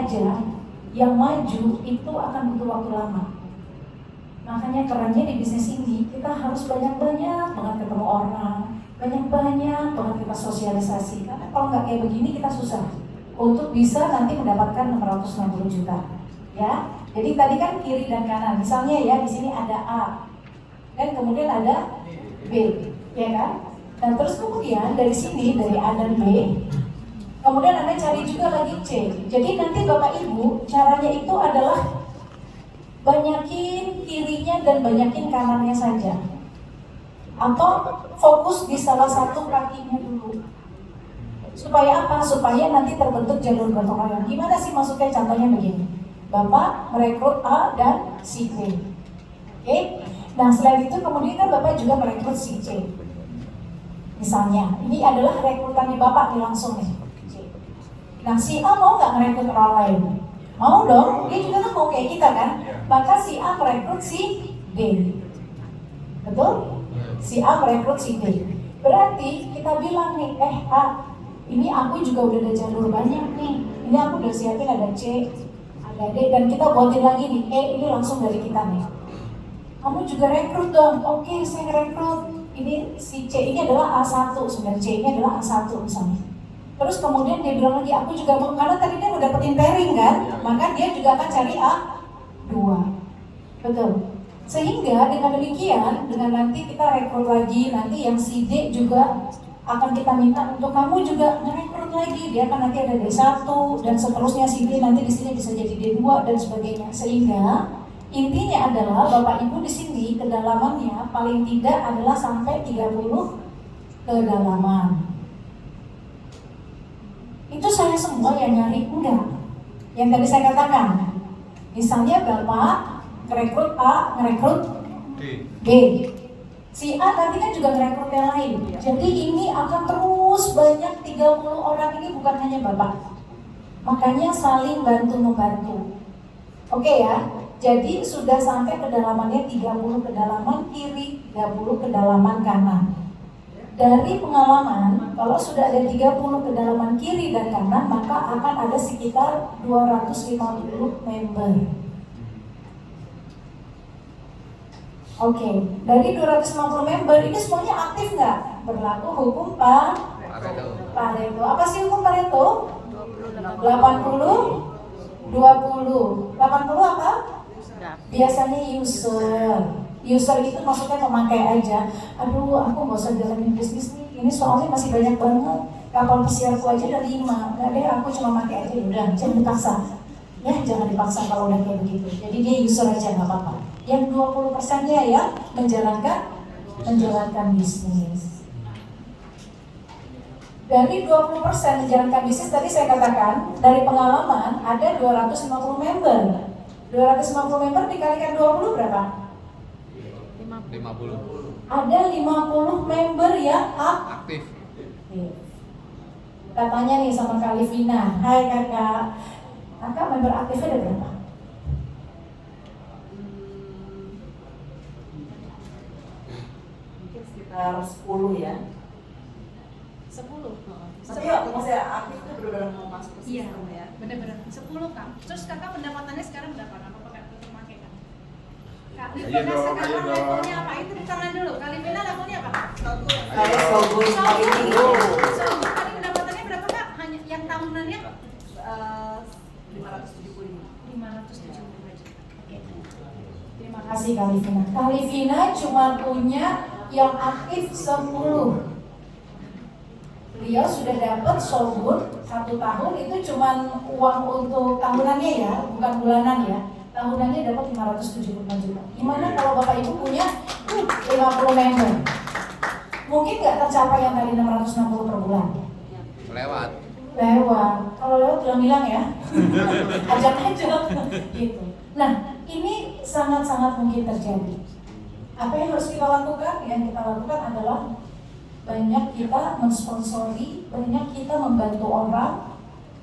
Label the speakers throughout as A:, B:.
A: aja yang maju itu akan butuh waktu lama. Makanya kerennya di bisnis ini kita harus banyak-banyak banget ketemu orang, banyak-banyak banget kita sosialisasi. Karena kalau nggak kayak begini kita susah untuk bisa nanti mendapatkan 660 juta. Ya, jadi tadi kan kiri dan kanan. Misalnya ya di sini ada A dan kemudian ada B, ya kan? Dan terus kemudian dari sini dari A dan B, kemudian Anda cari juga lagi C. Jadi nanti Bapak Ibu caranya itu adalah banyakin kirinya dan banyakin kanannya saja, atau fokus di salah satu kakinya dulu. Supaya apa? Supaya nanti terbentuk jalur gotong royong. Gimana sih maksudnya? Contohnya begini, Bapak merekrut A dan si B. Oke? Nah selain itu kemudian kan Bapak juga merekrut si C. Misalnya, ini adalah rekrutannya Bapak nih langsung nih. Nah si A mau nggak merekrut orang lain? Mau dong, dia juga kan mau kayak kita kan. Maka si A merekrut si D. Betul? Si A merekrut si D. Berarti kita bilang nih, A, ini aku juga udah ada jalur banyak nih. Ini aku udah siapin ada C, ada D, dan kita buatin lagi nih, ini langsung dari kita nih. Kamu juga rekrut dong. Oke, saya rekrut. Ini si C ini adalah A1, sebenarnya C ini adalah A1 misalnya. Terus kemudian dia bilang lagi, aku juga mau, karena tadi dia udah dapetin pairing kan, maka dia juga akan cari A2. Betul. Sehingga dengan demikian, dengan nanti kita rekrut lagi, nanti yang si D juga akan kita minta untuk kamu juga merekrut lagi. Dia akan nanti ada D1 dan seterusnya, si D nanti di sini bisa jadi D2 dan sebagainya. Sehingga intinya adalah Bapak Ibu di sini kedalamannya paling tidak adalah sampai 30 kedalaman. Itu saya semua yang nyari? Enggak. Yang tadi saya katakan, misalnya Bapak ngerekrut A, ngerekrut B, si A nanti kan juga ngerekrut yang lain. Jadi ini akan terus banyak 30 orang ini, bukan hanya Bapak. Makanya saling bantu-membantu. Oke ya, jadi sudah sampai kedalamannya 30 kedalaman kiri, 30 kedalaman kanan. Dari pengalaman, kalau sudah ada 30 kedalaman kiri dan kanan, maka akan ada sekitar 250 member. Oke, dari 250 member ini semuanya aktif nggak? Berlaku hukum Pareto. Apa sih hukum Pareto? 80, 20. 80 apa? Biasanya user. User itu maksudnya pemakai aja. Aduh, aku nggak usah jalanin bisnis nih. Ini soalnya masih banyak banget. Kapal pesiarku aja ada 5. Nggak deh, aku cuma pakai aja. Udah, jangan dipaksa. Ya, jangan dipaksa kalau udah kayak begitu. Jadi dia user aja nggak apa-apa. Yang 20%-nya ya menjalankan bisnis. Dari 20% menjalankan bisnis tadi saya katakan dari pengalaman ada 250 member. 250 member dikalikan 20 berapa?
B: 50.
A: Ada 50 member yang aktif. Katanya nih sama Kak Livina, hai kakak, kakak member aktifnya ada berapa?
C: Mungkin sekitar 10 ya.
A: 10.
C: Tapi ya masih aktif tuh benar-benar mau masuk ke sistem ya.
D: Benar-benar 10 Kak. Terus kakak pendapatannya sekarang berapa? Apa pakai tetap pakai Kak? Kak
E: Ayo
D: Livina
E: dong,
D: sekarang
E: ayo dong.
D: levelnya apa? Itu tangan dulu. Kak Livina levelnya apa?
C: Saya Sogun paling tinggi.
D: So, tadi pendapatannya berapa Kak? Hanya yang tahunannya?
C: 575.
D: 575 juta. Oke.
A: Terima kasih Kak Livina. Kak Livina cuma punya yang aktif 10. Beliau sudah dapat Sogun 1 tahun, itu cuma uang untuk tahunannya ya, bukan bulanan ya. Tahunannya dapat 575 juta. Gimana kalau Bapak Ibu punya 50 member? Mungkin nggak tercapai yang tadi 660 per bulan?
B: Lewat.
A: Kalau lewat bilang-bilang ya. Ajak aja gitu. Nah, ini sangat-sangat mungkin terjadi. Apa yang harus kita lakukan? Yang kita lakukan adalah banyak kita mensponsori, banyak kita membantu orang,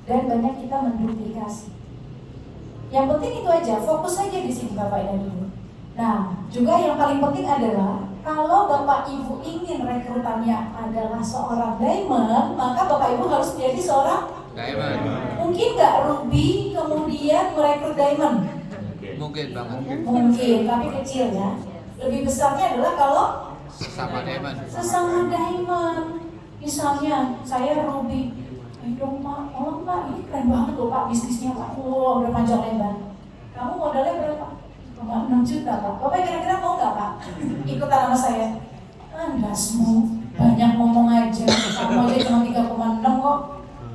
A: dan banyak kita menduplikasi. Yang penting itu aja, fokus saja di sini Bapak dan Ibu. Nah, juga yang paling penting adalah kalau Bapak Ibu ingin rekrutannya adalah seorang diamond, maka Bapak Ibu harus menjadi seorang
B: Diamond.
A: Mungkin nggak Ruby, kemudian merekrut diamond?
B: Mungkin banget.
A: Mungkin, tapi kecil ya. Lebih besarnya adalah kalau
B: Sesama diamond.
A: sesama diamond. Misalnya saya Ruby, dong Pak, tolong Pak, ini keren banget loh Pak bisnisnya Pak. Wow, udah panjang lebar. Kamu modalnya berapa? Cuma 6 juta Pak. Bapak kira-kira mau nggak Pak? Ikutan sama saya. Enggak semua, banyak ngomong aja. Kamu aja cuma 3,6 kok.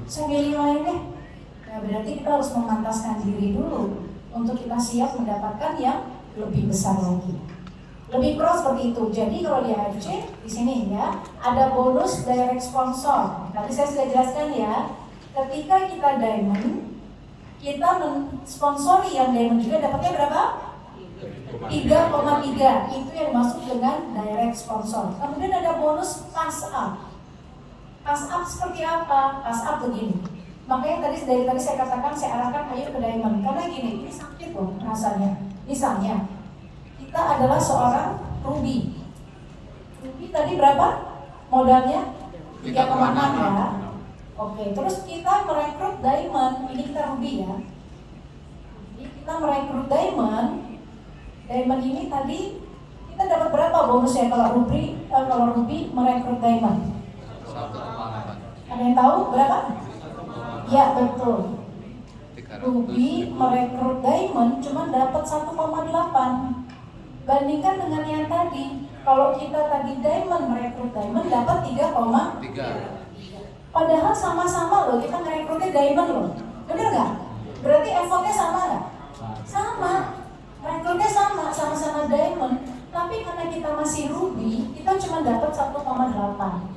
A: Saya milih yang lain deh. Nah berarti kita harus memantaskan diri dulu untuk kita siap mendapatkan yang lebih besar lagi. Lebih pro seperti itu. Jadi kalau di AFC di sini ya ada bonus direct sponsor. Tadi saya sudah jelaskan ya. Ketika kita diamond, kita mensponsori yang diamond juga dapatnya berapa? 3,3. Itu yang masuk dengan direct sponsor. Kemudian ada bonus pass up. Pass up seperti apa? Pass up begini. Makanya dari tadi saya katakan saya arahkan ayo ke diamond. Karena gini, ini sakit loh rasanya. Misalnya kita adalah seorang Ruby. Ruby tadi berapa modalnya? 3,6 ya. Oke, terus kita merekrut diamond. Ini kita Ruby ya. Jadi kita merekrut diamond. Diamond ini tadi kita dapat berapa bonusnya kalau Ruby merekrut diamond?
B: 1,8.
A: Ada yang tahu berapa? Ya betul.
B: 300.
A: Ruby merekrut diamond cuma dapat 1,8. Bandingkan dengan yang tadi, kalau kita tadi diamond merekrut diamond dapat 3,3.
B: 3.
A: Padahal sama-sama loh, kita merekrutnya diamond loh. Bener nggak? Berarti effortnya sama nggak? Sama. Merekrutnya sama-sama diamond. Tapi karena kita masih Ruby, kita cuma dapat 1,8.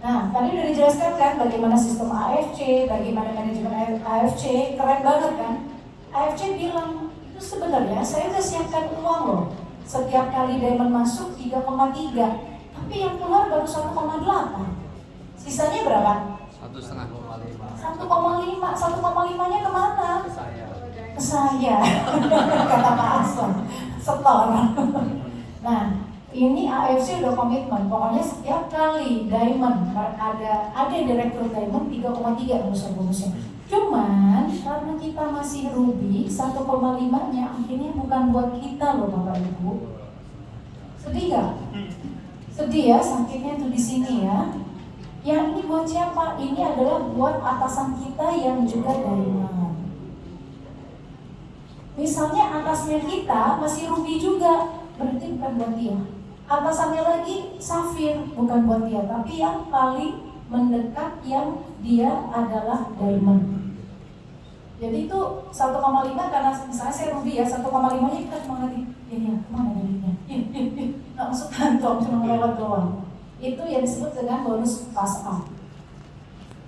A: Nah, tadi udah dijelaskan kan bagaimana sistem AFC, bagaimana manajemen AFC, keren banget kan? AFC bilang, itu sebenarnya saya udah siapkan uang loh. Setiap kali diamond masuk 3,3, tapi yang keluar baru 1,8. Sisanya berapa? 1,5. 1,5-nya kemana? Ke saya. Kata Pak Aslan, setor. Nah, ini AFC udah komitmen, pokoknya setiap kali diamond ada direktur diamond 3,3 bonusnya. Cuman karena kita masih Ruby 1,5-nya akhirnya bukan buat kita loh Bapak Ibu. Sedih gak? Sedih ya, sakitnya tuh di sini ya. Yang ini buat siapa? Ini adalah buat atasan kita yang juga diamond. Misalnya atasnya kita masih Ruby juga, berarti bukan buat dia. Atasannya lagi Safir, bukan buat dia, tapi yang paling mendekat yang dia adalah diamond. Jadi itu 1,5 karena misalnya saya Ruby ya, 1,5-nya kita cuma lagi, ya kemana duitnya? Nggak masuk kantong, cuma lewat doang. Itu yang disebut dengan bonus pass up.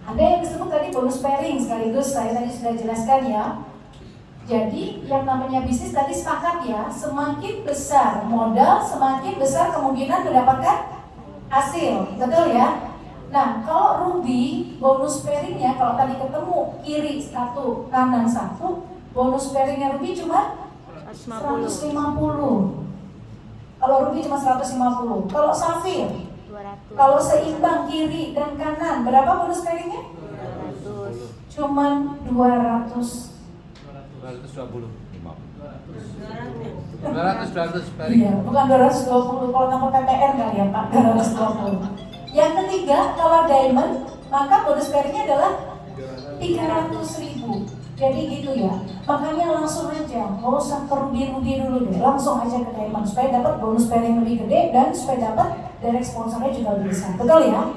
A: Ada yang disebut tadi bonus pairing, sekaligus saya tadi sudah jelaskan ya. Jadi yang namanya bisnis tadi sepakat ya, semakin besar modal, semakin besar kemungkinan mendapatkan hasil, betul ya? Nah kalau Ruby, bonus pairingnya kalau tadi ketemu kiri 1, kanan 1, bonus pairingnya Ruby cuma 150. Kalau Ruby cuma 150, kalau Safir,
E: 200.
A: kalau seimbang kiri dan kanan, berapa bonus pairingnya?
E: 200.
A: Cuman 220.
B: 200 pairing.
A: Iya, bukan 220, kalau tanpa PPR kali ya Pak, 220. Yang ketiga, kalau diamond, maka bonus pairingnya adalah 300.000. Jadi gitu ya, makanya langsung aja, nggak usah terudi-rudi dulu deh, langsung aja ke diamond supaya dapat bonus pairing lebih gede dan supaya dapat direct sponsornya juga lebih besar, betul ya?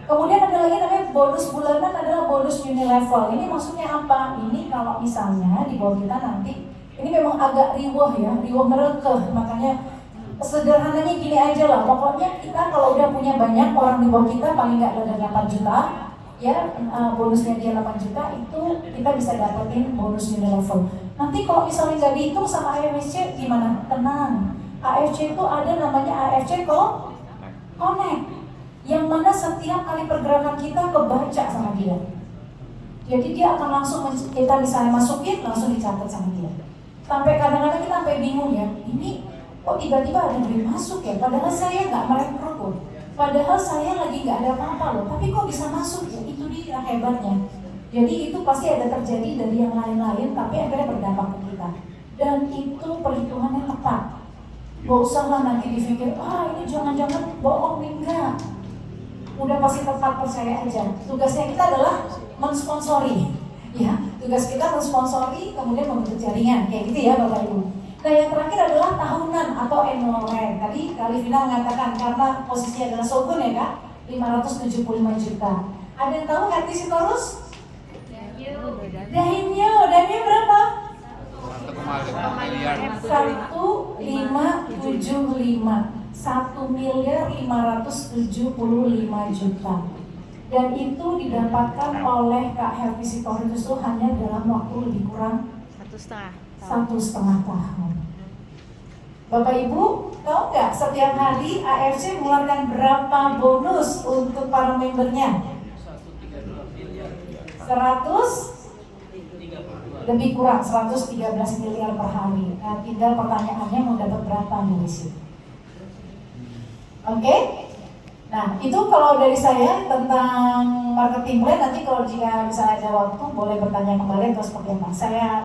A: Kemudian ada lagi namanya bonus bulanan, adalah bonus unilevel. Ini maksudnya apa? Ini kalau misalnya di bawah kita nanti, ini memang agak riwah ya, riwah merekeh. Makanya sederhananya gini aja lah, pokoknya kita kalau udah punya banyak orang di bawah kita, paling nggak ada 8 juta, ya bonusnya dia 8 juta, itu kita bisa dapetin bonus unilevel. Nanti kalau misalnya nggak dihitung sama AFC gimana? Tenang, AFC itu ada namanya AFC Connect, yang mana setiap kali pergerakan kita kebaca sama dia. Jadi dia akan langsung kita misalnya masukin, langsung dicatat sama dia. Sampai kadang-kadang kita sampai bingung ya, ini kok tiba-tiba ada duit masuk ya, padahal saya nggak merekrut loh, padahal saya lagi nggak ada apa-apa loh, tapi kok bisa masuk ya, itu dia hebatnya. Jadi itu pasti ada terjadi dari yang lain-lain, tapi akhirnya berdampak ke kita. Dan itu perhitungannya tepat. Gak usah lah nanti dipikir, ini jangan-jangan bohong, enggak. Udah pasti tepat, percaya aja. Tugasnya kita adalah mensponsori, ya. Tugas kita mensponsori, kemudian membentuk jaringan, kayak gitu ya Bapak Ibu. Nah yang terakhir adalah tahunan atau annual rent. Tadi Kak Livina mengatakan karena posisinya adalah Shogun ya Kak, 575 juta. Ada yang tahu Hertisitorus? Daimyo berapa?
B: 1,5 miliar.
A: 1575, 1.575 juta. Dan itu didapatkan oleh Kak Hertisitorus itu hanya dalam waktu lebih kurang 1,5 tahun. Bapak Ibu, tahu nggak setiap hari AFC mengeluarkan berapa bonus untuk para membernya? 100 lebih kurang 113 miliar per hari. Nah, tinggal pertanyaannya mau dapat berapa dari situ. Oke? Nah, itu kalau dari saya tentang marketing plan. Nanti kalau jika bisa ada waktu boleh bertanya kembali atau seperti apa. Saya